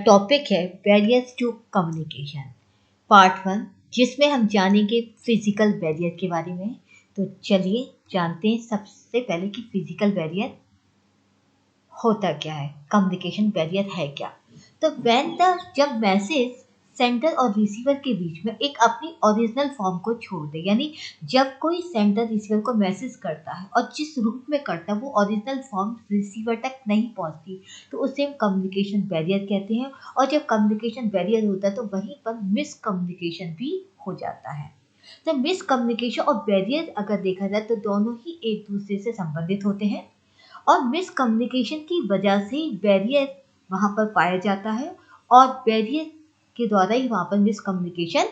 Topic है barriers to communication part 1, जिसमें हम जानेंगे फिजिकल बैरियर के बारे में। तो चलिए जानते हैं सबसे पहले कि फिजिकल बैरियर होता क्या है, कम्युनिकेशन बैरियर है क्या। तो जब मैसेज सेंडर और रिसीवर के बीच में एक अपनी ओरिजिनल फॉर्म को छोड़ दे, यानी जब कोई सेंडर रिसीवर को मैसेज करता है और जिस रूप में करता है वो ओरिजिनल फॉर्म रिसीवर तक नहीं पहुंचती, तो उसे हम कम्युनिकेशन बैरियर कहते हैं। और जब कम्युनिकेशन बैरियर होता है तो वहीं पर मिसकम्युनिकेशन भी हो जाता है। तो मिसकम्युनिकेशन और बैरियर अगर देखा जाए तो दोनों ही एक दूसरे से संबंधित होते हैं, और मिसकम्युनिकेशन की वजह से बैरियर वहाँ पर पाया जाता है, और बैरियर के द्वारा ही वहाँ पर मिसकम्युनिकेशन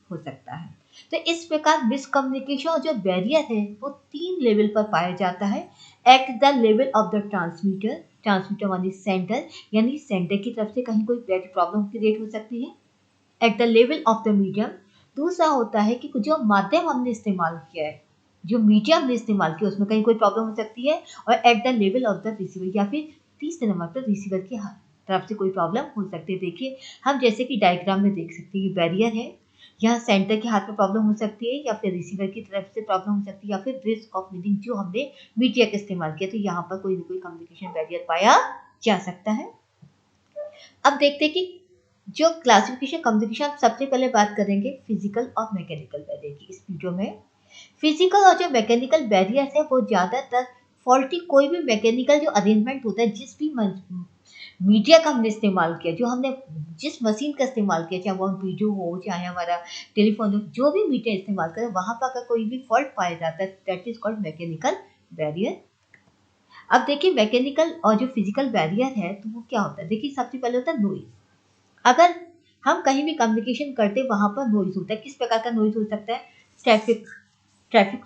हो सकता है। तो इस प्रकार मिसकम्युनिकेशन और जो बैरियर है वो 3 लेवल पर पाया जाता है। At the level of the transmitter, transmitter मानी सेंडर, यानी सेंडर की तरफ से कहीं कोई प्रॉब्लम क्रिएट हो सकती है। At the level of the medium, दूसरा होता है कि जो माध्यम हमने इस्तेमाल किया है, जो मीडियम हमने इस्तेमाल किया उसमें कहीं कोई प्रॉब्लम हो सकती है। और at the level of the receiver, या फिर तीसरे नंबर पर रिसीवर की तरफ से कोई प्रॉब्लम हो सकती है। देखिए हम जैसे कि डायग्राम में देख सकते हैं, ये बैरियर है, यहाँ सेंटर के हाथ में प्रॉब्लम हो सकती है, या फिर रिसीवर की तरफ से प्रॉब्लम हो सकती है, या फिर रिस्क ऑफ मीडिंग जो हमने मीडिया का इस्तेमाल किया, तो यहाँ पर कोई ना कोई कम्युनिकेशन बैरियर पाया जा सकता है। अब देखते हैं कि जो क्लासिफिकेशन कम्युनिकेशन, सबसे पहले बात करेंगे फिजिकल और मैकेनिकल बैरियर की इस वीडियो में। फिजिकल और जो मैकेनिकल बैरियर्स है वो ज़्यादातर फॉल्टी कोई भी मैकेनिकल जो अरेंजमेंट होता है, जिस भी मीडिया का हमने इस्तेमाल किया, जो हमने जिस मशीन का इस्तेमाल किया, चाहे वो वीडियो हो चाहे हमारा टेलीफोन हो, जो भी मीडिया इस्तेमाल करें वहाँ पर अगर कोई भी फॉल्ट पाया जाता है that is called mechanical barrier. अब देखिए मैकेनिकल और जो फिजिकल बैरियर है तो वो क्या होता है। देखिए सबसे पहले होता है नॉइज। अगर हम कहीं भी कम्युनिकेशन करते वहाँ पर नॉइज होता है। किस प्रकार का नॉइज हो सकता है? ट्रैफिक ट्रैफिक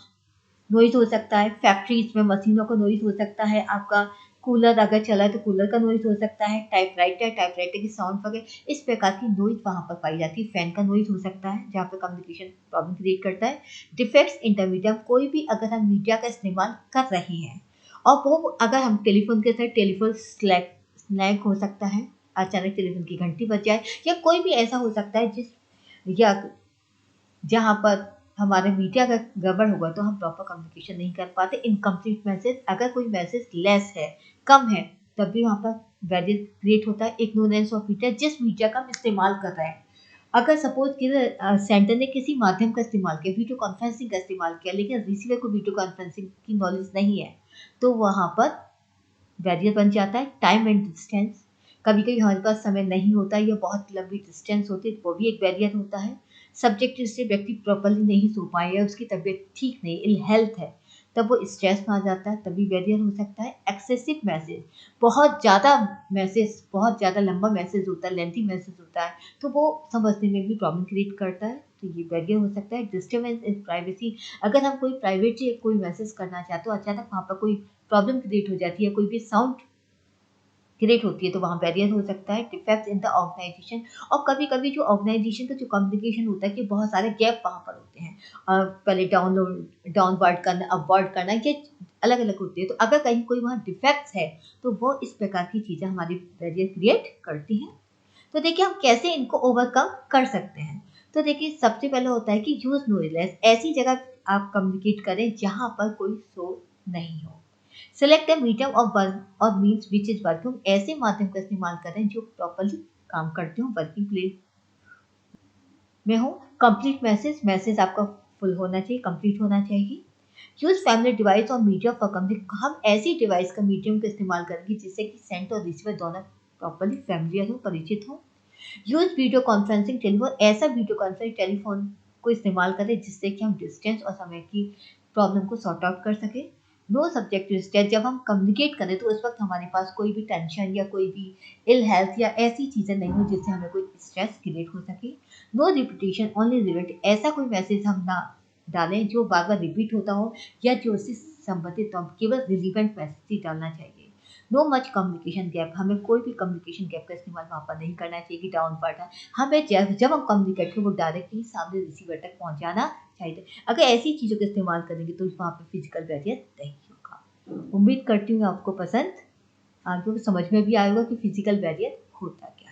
नॉइज हो सकता है, फैक्ट्रीज में मशीनों का नॉइज हो सकता है, आपका कूलर अगर चला है तो कूलर का नॉइज हो सकता है, टाइपराइटर की साउंड वगैरह, इस प्रकार की नॉइज वहाँ पर पाई जाती है। फैन का नॉइज हो सकता है जहाँ पर कम्युनिकेशन प्रॉब्लम क्रिएट करता है। डिफेक्ट्स इंटरमीडियम, कोई भी अगर हम मीडिया का इस्तेमाल कर रहे हैं और वो अगर हम टेलीफोन के साथ टेलीफोन स्लैग हो सकता है, अचानक टेलीफोन की घंटी बज जाए, या कोई भी ऐसा हो सकता है या जहाँ पर हमारे मीडिया का गड़बड़ होगा तो हम प्रॉपर कम्युनिकेशन नहीं कर पाते। इनकम्प्लीट मैसेज, अगर कोई मैसेज लेस है, कम है, तब भी वहाँ पर बैरियर क्रिएट होता है। इग्नोरेंस ऑफ मीडिया, जिस मीडिया का हम इस्तेमाल कर रहे हैं, अगर सपोज कि सेंटर ने किसी माध्यम का इस्तेमाल किया, वीडियो कॉन्फ्रेंसिंग का इस्तेमाल किया, लेकिन रिसीवर को वीडियो कॉन्फ्रेंसिंग की नॉलेज नहीं है, तो वहाँ पर बैरियर बन जाता है। टाइम एंड डिस्टेंस, कभी कभी हमारे पास समय नहीं होता या बहुत लंबी डिस्टेंस होती है, वो भी एक बैरियर होता है। सब्जेक्ट जिससे व्यक्ति प्रॉपरली नहीं सो पाए या उसकी तबीयत ठीक नहीं, इल हेल्थ है, तब वो स्ट्रेस में आ जाता है, तभी बैरियर हो सकता है। एक्सेसिव मैसेज, बहुत ज़्यादा लंबा मैसेज होता है, लेंथी मैसेज होता है, तो वो समझने में भी प्रॉब्लम क्रिएट करता है, तो ये बैरियर हो सकता है। डिस्टर्बेंस इन प्राइवेसी, अगर हम कोई प्राइवेट कोई मैसेज करना चाहते हो, अचानक वहाँ पर कोई प्रॉब्लम क्रिएट हो जाती है, कोई भी साउंड क्रिएट होती है, तो वहाँ बैरियर हो सकता है। डिफेक्ट्स इन द ऑर्गेनाइजेशन, और कभी कभी जो ऑर्गेनाइजेशन का जो कम्युनिकेशन होता है कि बहुत सारे गैप वहाँ पर होते हैं, पहले डाउनवर्ड करना, अपवर्ड करना, ये अलग अलग होती है, तो अगर कहीं कोई वहाँ डिफेक्ट्स है तो वो इस प्रकार की चीज़ें हमारी बैरियर क्रिएट करती हैं। तो देखिए हम कैसे इनको ओवरकम कर सकते हैं। तो देखिए सबसे पहले होता है कि यूज नॉइजलेस, ऐसी जगह आप कम्युनिकेट करें जहाँ पर कोई शोर नहीं हो। सेलेक्ट द मीडियम और मीन्स विच इज वर्किंग, ऐसे माध्यम का इस्तेमाल करें जो प्रॉपरली काम करते हो, वर्किंग प्लेस में हो। कंप्लीट मैसेज आपका फुल होना चाहिए, कंप्लीट होना चाहिए। यूज फैमिली डिवाइस और मीडिया फॉर कम्युनिकेशन, हम ऐसी डिवाइस का मीडियम का इस्तेमाल करेंगे जिससे कि सेंड और रिसीवर दोनों प्रॉपरली फैमिलियर हो, परिचित हो। यूज वीडियो कॉन्फ्रेंसिंग टेलीफोन, ऐसा वीडियो कॉन्फ्रेंसिंग टेलीफोन को इस्तेमाल करें जिससे कि हम डिस्टेंस और समय की प्रॉब्लम को सॉर्ट आउट कर सके। नो सब्जेक्टिव स्ट्रेस, जब हम कम्युनिकेट करें तो उस वक्त हमारे पास कोई भी टेंशन या कोई भी इल हेल्थ या ऐसी चीज़ें नहीं हो जिससे हमें कोई स्ट्रेस क्रिएट हो सके। नो रिपीटेशन ओनली रिलेटेड, ऐसा कोई मैसेज हम ना डालें जो बार बार रिपीट होता हो या जो उससे संबंधित, तो केवल रिलीवेंट मैसेज ही डालना चाहिए। नो मच कम्युनिकेशन गैप, हमें कोई भी कम्युनिकेशन गैप का इस्तेमाल वहाँ पर नहीं करना चाहिए कि डाउन पार्ट, हमें जब हम कम्युनिकेट करें वो डायरेक्टली सामने रिसीवर तक पहुँचाना चाहिए। अगर ऐसी चीज़ों का इस्तेमाल करेंगे तो वहाँ पर फिजिकल बैरियर नहीं होगा। उम्मीद करती हूँ आपको पसंद आगे समझ में भी आएगा कि फिजिकल बैरियर होता है क्या।